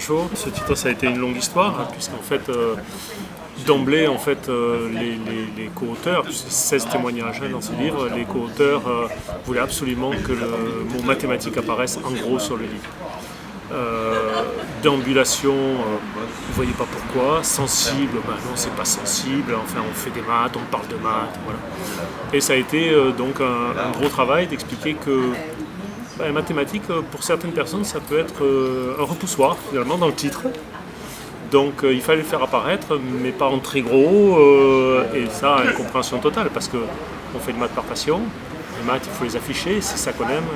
Bonjour, ce titre ça a été une longue histoire, hein, puisqu'en fait d'emblée les co-auteurs, 16 témoignages dans ce livre, les co-auteurs voulaient absolument que le mot mathématique apparaisse en gros sur le livre. Déambulation, vous ne voyez pas pourquoi, sensible, non c'est pas sensible, enfin on fait des maths, on parle de maths, voilà. Et ça a été donc un gros travail d'expliquer que les mathématiques, pour certaines personnes, ça peut être un repoussoir finalement dans le titre. Donc il fallait le faire apparaître, mais pas en très gros, et ça a une compréhension totale, parce qu'on fait des maths par passion, les maths il faut les afficher, c'est ça qu'on aime,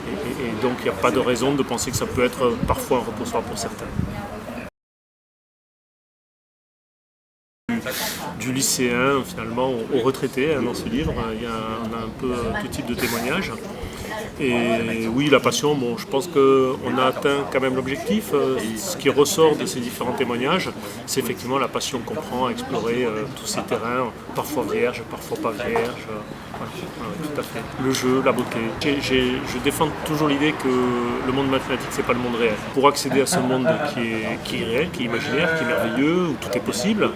et donc il n'y a pas de raison de penser que ça peut être parfois un repoussoir pour certains. Du lycéen finalement au retraité dans ce livre, on a un peu tout type de témoignages. Et oui, la passion, bon, je pense qu'on a atteint quand même l'objectif. Ce qui ressort de ces différents témoignages, c'est effectivement la passion qu'on prend à explorer tous ces terrains, parfois vierges, parfois pas vierges. Voilà, tout à fait. Le jeu, la beauté. Je défends toujours l'idée que le monde mathématique, c'est pas le monde réel. Pour accéder à ce monde qui est réel, qui est imaginaire, qui est merveilleux, où tout est possible,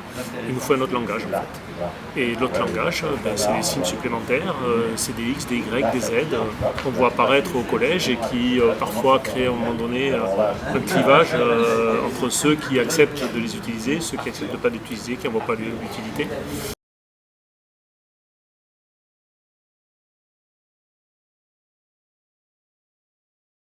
il nous faut un autre langage en fait. Et l'autre langage, c'est les signes supplémentaires, c'est des X, des Y, des Z, qu'on voit apparaître au collège et qui parfois créent à un moment donné un clivage entre ceux qui acceptent de les utiliser, ceux qui n'acceptent pas d'utiliser, qui n'en voient pas l'utilité.